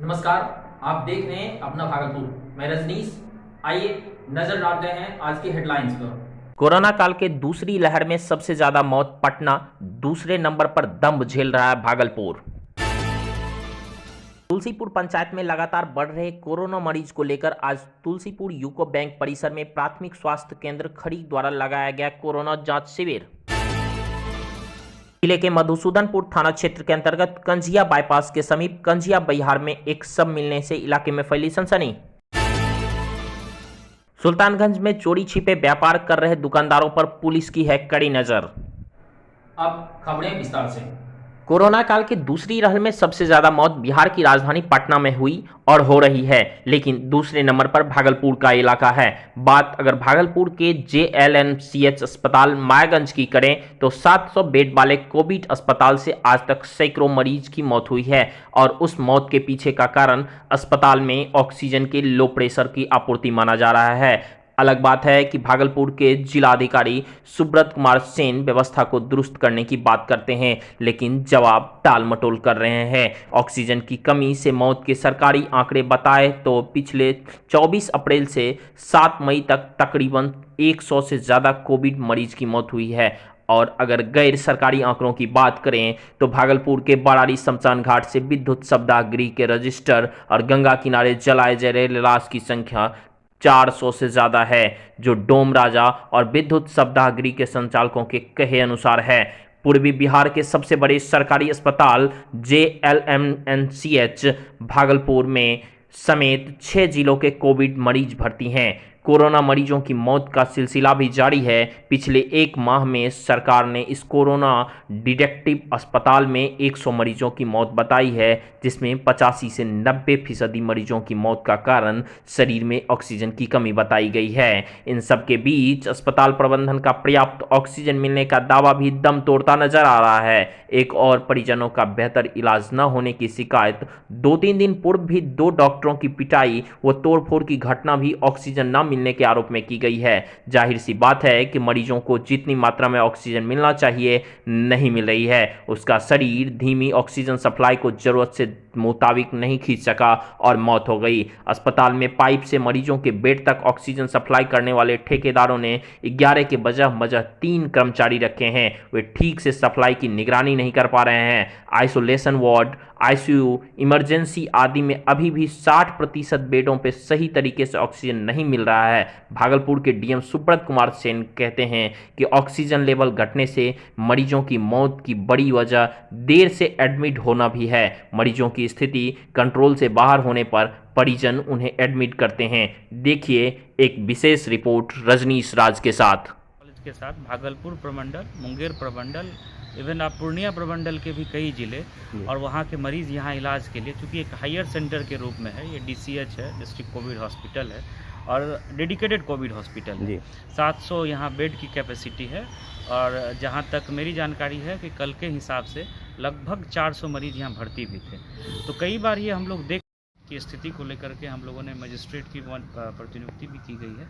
नमस्कार, आप देख रहे हैं अपना भागलपुर। मैं रजनीश। आइए नजर डालते हैं आज की हेडलाइंस पर। कोरोना काल के दूसरी लहर में सबसे ज्यादा मौत पटना, दूसरे नंबर पर दम झेल रहा है भागलपुर। तुलसीपुर पंचायत में लगातार बढ़ रहे कोरोना मरीज को लेकर आज तुलसीपुर यूको बैंक परिसर में प्राथमिक स्वास्थ्य केंद्र खड़ी द्वारा लगाया गया कोरोना जांच शिविर। जिले के मधुसूदनपुर थाना क्षेत्र के अंतर्गत कंजिया बाईपास के समीप कंजिया बिहार में एक शव मिलने से इलाके में फैली सनसनी। सुल्तानगंज में चोरी छिपे व्यापार कर रहे दुकानदारों पर पुलिस की है कड़ी नजर। अब खबरें विस्तार से। कोरोना काल की दूसरी लहर में सबसे ज्यादा मौत बिहार की राजधानी पटना में हुई और हो रही है, लेकिन दूसरे नंबर पर भागलपुर का इलाका है। बात अगर भागलपुर के JLNCH अस्पताल मायागंज की करें तो 700 बेड वाले कोविड अस्पताल से आज तक सैकड़ों मरीज की मौत हुई है और उस मौत के पीछे का कारण अस्पताल में ऑक्सीजन के लो प्रेशर की आपूर्ति माना जा रहा है। अलग बात है कि भागलपुर के जिलाधिकारी सुब्रत कुमार सेन व्यवस्था को दुरुस्त करने की बात करते हैं, लेकिन जवाब टाल मटोल कर रहे हैं। ऑक्सीजन की कमी से मौत के सरकारी आंकड़े बताए तो पिछले 24 अप्रैल से 7 मई तक तकरीबन 100 से ज़्यादा कोविड मरीज की मौत हुई है। और अगर गैर सरकारी आंकड़ों की बात करें तो भागलपुर के बड़ारी शमशान घाट से विद्युत शवदाह गृह के रजिस्टर और गंगा किनारे जलाए जा रहे लाश की संख्या 400 से ज्यादा है, जो डोम राजा और विद्युत शवदाह गृह के संचालकों के कहे अनुसार है। पूर्वी बिहार के सबसे बड़े सरकारी अस्पताल JLMNCH भागलपुर में समेत 6 जिलों के कोविड मरीज भर्ती हैं। कोरोना मरीजों की मौत का सिलसिला भी जारी है। पिछले एक माह में सरकार ने इस कोरोना डिटेक्टिव अस्पताल में 100 मरीजों की मौत बताई है, जिसमें 85 से 90% मरीजों की मौत का कारण शरीर में ऑक्सीजन की कमी बताई गई है। इन सब के बीच अस्पताल प्रबंधन का पर्याप्त ऑक्सीजन मिलने का दावा भी दम तोड़ता नजर आ रहा है। एक और परिजनों का बेहतर इलाज न होने की शिकायत। 2-3 दिन पूर्व भी 2 डॉक्टरों की पिटाई व तोड़फोड़ की घटना भी ऑक्सीजन न मिलने के आरोप में की गई है। जाहिर सी बात है कि मरीजों को जितनी मात्रा में ऑक्सीजन मिलना चाहिए नहीं मिल रही है। उसका शरीर धीमी ऑक्सीजन सप्लाई को जरूरत से मुताबिक नहीं खींच सका और मौत हो गई। अस्पताल में पाइप से मरीजों के बेड तक ऑक्सीजन सप्लाई करने वाले ठेकेदारों ने 11 के बजाय 3 कर्मचारी रखे हैं। वे ठीक से सप्लाई की निगरानी नहीं कर पा रहे हैं। आइसोलेशन वार्ड, ICU, इमरजेंसी आदि में अभी भी 60% बेडों पर सही तरीके से ऑक्सीजन नहीं मिल रहा है। भागलपुर के DM सुब्रत कुमार सेन कहते हैं कि ऑक्सीजन लेवल घटने से मरीजों की मौत की बड़ी वजह देर से एडमिट होना भी है। मरीजों की स्थिति कंट्रोल से बाहर होने पर परिजन उन्हें एडमिट करते हैं। देखिए एक विशेष रिपोर्ट रजनीश राज के साथ। कॉलेज के साथ भागलपुर प्रमंडल, मुंगेर प्रमंडल, इवन आप पूर्णिया प्रमंडल के भी कई जिले और वहाँ के मरीज़ यहाँ इलाज के लिए, चूँकि एक हायर सेंटर के रूप में है, ये DCH है, डिस्ट्रिक्ट कोविड हॉस्पिटल है और डेडिकेटेड कोविड हॉस्पिटल है। 700 यहाँ बेड की कैपेसिटी है और जहाँ तक मेरी जानकारी है कि कल के हिसाब से लगभग 400 मरीज़ यहाँ भर्ती भी थे। तो कई बार ये हम लोग देख की स्थिति को लेकर के हम लोगों ने मजिस्ट्रेट की प्रतिनियुक्ति भी की गई है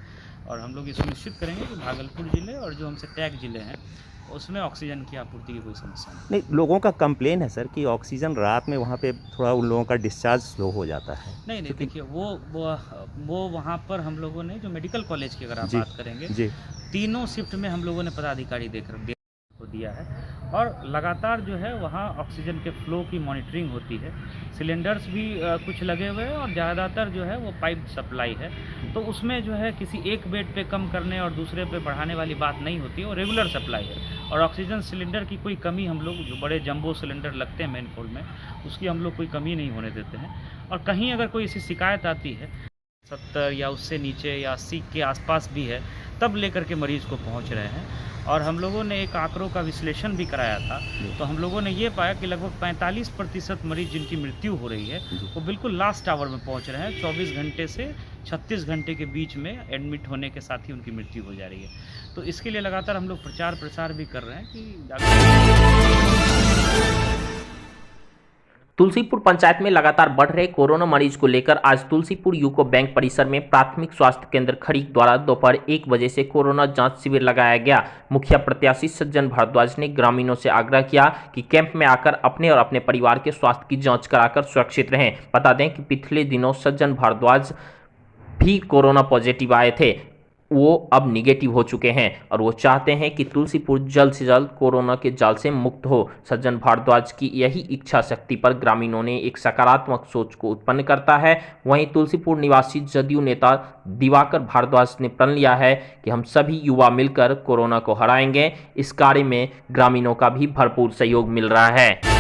और हम लोग ये सुनिश्चित करेंगे कि भागलपुर जिले और जो हमसे टैग जिले हैं उसमें ऑक्सीजन की आपूर्ति की कोई समस्या नहीं। लोगों का कंप्लेन है सर कि ऑक्सीजन रात में वहाँ पे थोड़ा उन लोगों का डिस्चार्ज स्लो हो जाता है। नहीं, देखिए वो वहाँ पर हम लोगों ने जो मेडिकल कॉलेज की अगर आप बात करेंगे जी, तीनों शिफ्ट में हम लोगों ने पदाधिकारी को दिया है और लगातार जो है वहाँ ऑक्सीजन के फ्लो की मॉनिटरिंग होती है। सिलेंडर्स भी कुछ लगे हुए हैं और ज़्यादातर जो है वो पाइप सप्लाई है, तो उसमें जो है किसी एक बेड पे कम करने और दूसरे पे बढ़ाने वाली बात नहीं होती है, वो रेगुलर सप्लाई है। और ऑक्सीजन सिलेंडर की कोई कमी हम लोग, जो बड़े जंबो सिलेंडर लगते हैं मेन फोल्ड में, उसकी हम लोग कोई कमी नहीं होने देते हैं। और कहीं अगर कोई ऐसी शिकायत आती है 70 या उससे नीचे या 80 के आसपास भी है, तब लेकर के मरीज़ को पहुँच रहे हैं। और हम लोगों ने एक आंकड़ों का विश्लेषण भी कराया था, तो हम लोगों ने ये पाया कि लगभग 45% मरीज जिनकी मृत्यु हो रही है वो बिल्कुल लास्ट आवर में पहुंच रहे हैं। 24 घंटे से 36 घंटे के बीच में एडमिट होने के साथ ही उनकी मृत्यु हो जा रही है। तो इसके लिए लगातार हम लोग प्रचार प्रसार भी कर रहे हैं कि तुलसीपुर पंचायत में लगातार बढ़ रहे कोरोना मरीज को लेकर आज तुलसीपुर यूको बैंक परिसर में प्राथमिक स्वास्थ्य केंद्र खरीक द्वारा दोपहर 1 बजे से कोरोना जांच शिविर लगाया गया। मुखिया प्रत्याशी सज्जन भारद्वाज ने ग्रामीणों से आग्रह किया कि कैंप में आकर अपने और अपने परिवार के स्वास्थ्य की जांच कराकर सुरक्षित रहें। बता दें कि पिछले दिनों सज्जन भारद्वाज भी कोरोना पॉजिटिव आए थे, वो अब निगेटिव हो चुके हैं और वो चाहते हैं कि तुलसीपुर जल्द से जल्द कोरोना के जाल से मुक्त हो। सज्जन भारद्वाज की यही इच्छा शक्ति पर ग्रामीणों ने एक सकारात्मक सोच को उत्पन्न करता है। वहीं तुलसीपुर निवासी जदयू नेता दिवाकर भारद्वाज ने प्रण लिया है कि हम सभी युवा मिलकर कोरोना को हराएंगे। इस कार्य में ग्रामीणों का भी भरपूर सहयोग मिल रहा है।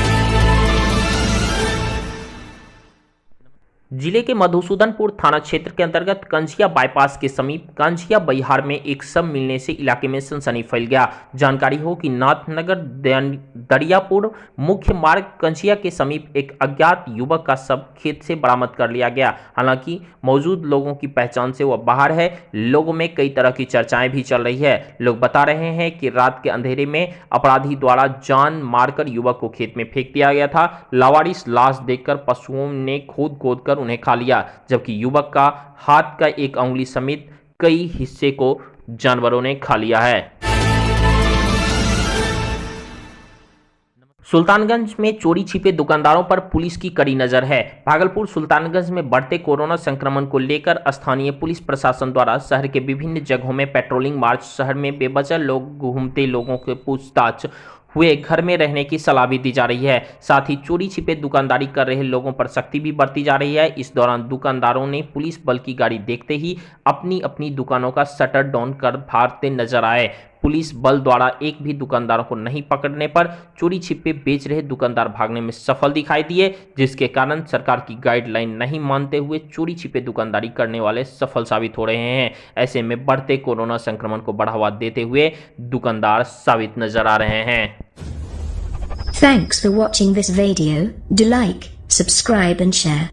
जिले के मधुसूदनपुर थाना क्षेत्र के अंतर्गत कंझिया बाईपास के समीप कंझिया बहिहार में एक शव मिलने से इलाके में सनसनी फैल गया। जानकारी हो कि नाथनगर दरियापुर मुख्य मार्ग कंझिया के समीप एक अज्ञात युवक का शव खेत से बरामद कर लिया गया। हालांकि मौजूद लोगों की पहचान से वह बाहर है। लोगों में कई तरह की चर्चाएं भी चल रही है। लोग बता रहे हैं कि रात के अंधेरे में अपराधी द्वारा जान मारकर युवक को खेत में फेंक दिया गया था। लावारिस लाश देखकर पशुओं ने खोद कर उन्हें खा लिया, जबकि युवक का हाथ का एक अंगुली समेत कई हिस्से को जानवरों ने खा लिया है। सुल्तानगंज में चोरी छिपे दुकानदारों पर पुलिस की कड़ी नजर है। भागलपुर सुल्तानगंज में बढ़ते कोरोना संक्रमण को लेकर स्थानीय पुलिस प्रशासन द्वारा शहर के विभिन्न जगहों में पेट्रोलिंग मार्च, शहर में बेवजह लोग घूमते लोगों के पूछताछ हुए घर में रहने की सलाह भी दी जा रही है। साथ ही चोरी छिपे दुकानदारी कर रहे लोगों पर सख्ती भी बरती जा रही है। इस दौरान दुकानदारों ने पुलिस बल की गाड़ी देखते ही अपनी अपनी दुकानों का शटर डाउन कर भागते नजर आए। पुलिस बल द्वारा एक भी दुकानदारों को नहीं पकड़ने पर चोरी छिपे बेच रहे दुकानदार भागने में सफल दिखाई दिए, जिसके कारण सरकार की गाइडलाइन नहीं मानते हुए चोरी छिपे दुकानदारी करने वाले सफल साबित हो रहे हैं। ऐसे में बढ़ते कोरोना संक्रमण को बढ़ावा देते हुए दुकानदार साबित नजर आ रहे हैं। Thanks for watching this video. Do like, subscribe and share.